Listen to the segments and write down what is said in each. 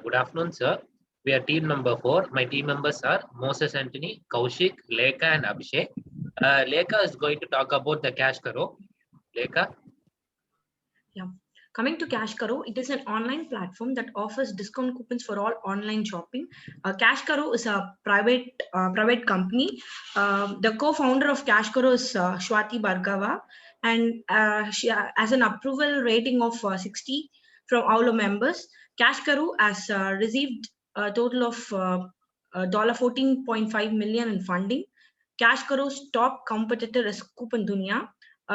Good afternoon, sir. We are team number 4. My team members are Moses Anthony, Kaushik, Lekha, and Abhishek. Lekha is going to talk about the Cash Karo. Lekha? Yeah. Coming to Cash Karo, it is an online platform that offers discount coupons for all online shopping. Cash Karo is a private company. The co-founder of Cash Karo is Shwati Bhargava, and she has an approval rating of 60 from all the members. Cash Karo has received a total of $14.5 million in funding. Cash Karo's top competitor is Coupon Dunia,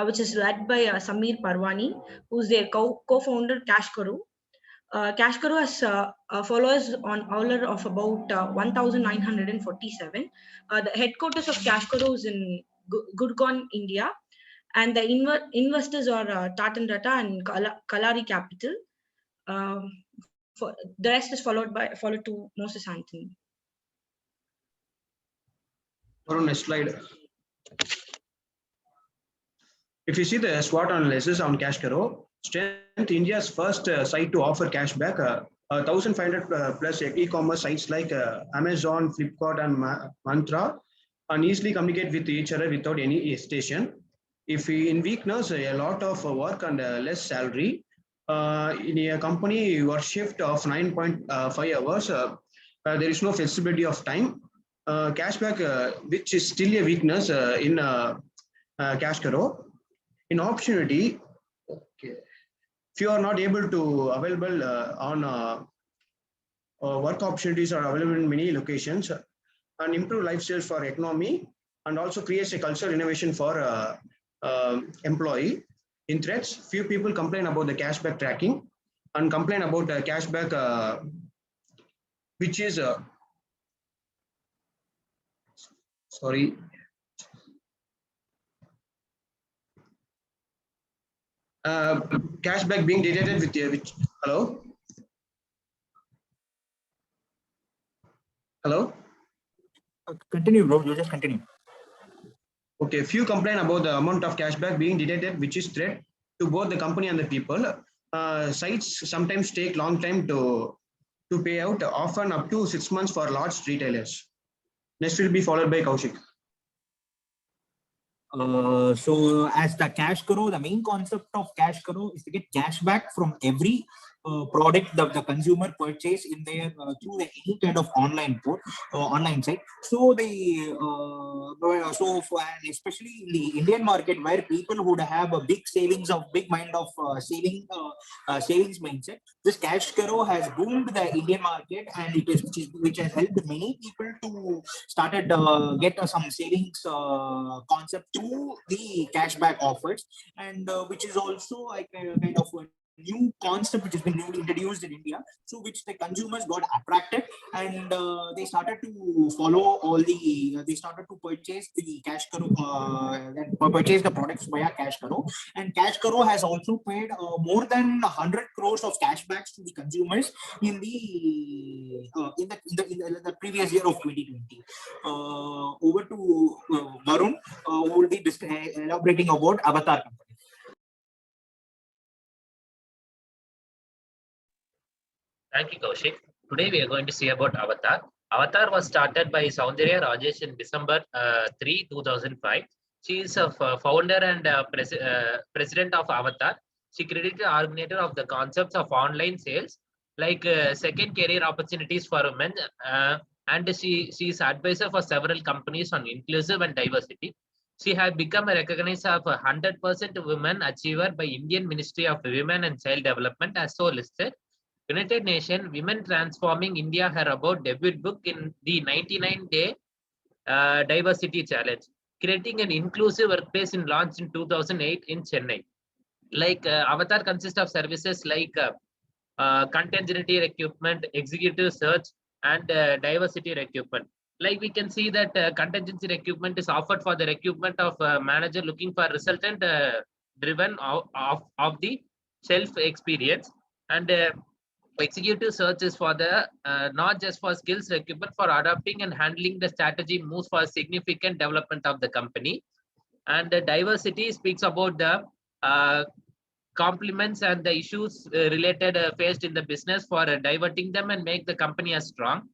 which is led by Samir Parwani, who's their co-founder Cash Karo. Cash Karo has followers on Owler of about 1,947. The headquarters of Cash Karo is in Gurgaon, India, and the investors are Tata and Kalari Capital. The rest is followed to Moses Anthony. Next slide. If you see the SWOT analysis on Cash Karo, Strength India's first site to offer cashback, 1,500 plus e-commerce sites like Amazon, Flipkart, and Mantra, and easily communicate with each other without any hesitation. If in weakness, a lot of work and less salary, in a company, your shift of 9.5 hours, there is no flexibility of time. Cashback, which is still a weakness in Cash Karo. In opportunity, okay, if you are not able to available on work opportunities are available in many locations, and improve lifestyles for economy, and also creates a cultural innovation for employee. In threats, few people complain about the cashback tracking and complain about the cashback, which is sorry. Cashback being deducted with hello. Continue, bro. You just continue. Okay, few complain about the amount of cashback being deducted, which is threat to both the company and the people. Sites sometimes take long time to pay out, often up to 6 months for large retailers. Next will be followed by Kaushik. So as the Cash Karo, the main concept of Cash Karo is to get cash back from every product that the consumer purchase in their through any kind of online site. So and especially in the Indian market, where people would have a big savings of big mind of savings mindset, this Cash Karo has boomed the Indian market, and which has helped many people to started get some savings concept through the cashback offers, and which is also like a kind of a new concept which has been newly introduced in India, so which the consumers got attracted, and they started to follow all the they started to purchase the Cash Karo, purchase the products via Cash Karo, and Cash Karo has also paid more than 100 crores of cashbacks to the consumers in the previous year of 2020. Over to Varun, who will be elaborating about Avatar company. Thank you, Kaushik. Today we are going to see about Avatar. Avatar was started by Soundarya Rajesh in December 3, 2005. She is a founder and president of Avatar. She credited the originator of the concepts of online sales, like second career opportunities for women, and she is advisor for several companies on inclusive and diversity. She has become a recognized of 100% women achiever by Indian Ministry of Women and Child Development, as so listed. United Nations Women Transforming India, her about debut book in the 99-day diversity challenge, creating an inclusive workplace in launched in 2008 in Chennai. Like Avatar consists of services like content generator equipment, executive search, and diversity recruitment. Like we can see that contingency recruitment is offered for the recruitment of manager looking for resultant driven of the self experience, and executive search is for the not just for skills recruitment, for adopting and handling the strategy moves for significant development of the company. And the diversity speaks about the compliments and the issues related faced in the business for diverting them and make the company as strong.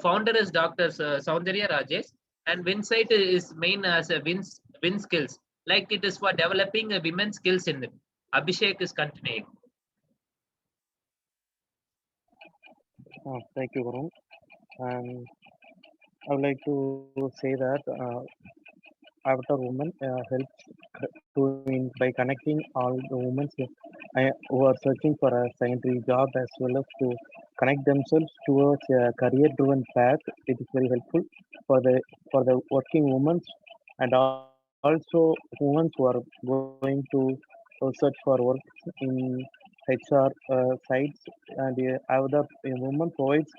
Founder is Dr. Soundarya Rajesh, and Winsight is main as a win skills. Like it is for developing women's skills in it. Abhishek is continuing. Thank you, Varun. And I would like to say that Avatar Women helps by connecting all the women who are searching for a scientific job as well as to connect themselves towards a career-driven path. It is very helpful for the working women and also women who are going to search for work in HR sites, and Avatar Women provides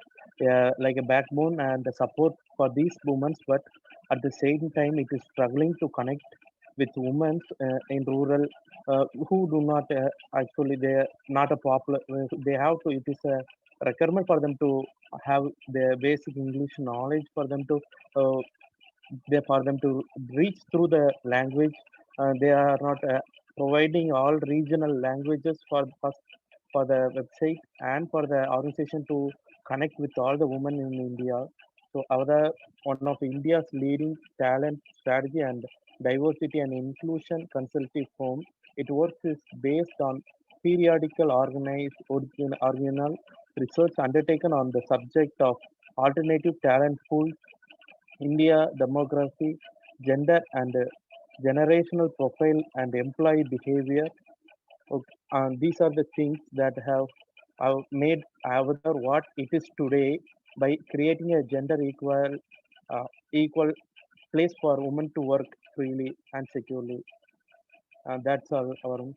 like a backbone and the support for these women, but at the same time it is struggling to connect with women in rural who do not actually they are not a popular they have to it is a requirement for them to have their basic English knowledge for them to uh, for them to reach through the language. They are not providing all regional languages for the website and for the organization to connect with all the women in India. So our one of India's leading talent strategy and diversity and inclusion consultative firm. It works is based on periodical original research undertaken on the subject of alternative talent pools, India demography, gender and generational profile and employee behavior. Okay, and these are the things that have made Avatar what it is today by creating a gender equal place for women to work freely and securely. And that's all, Varun.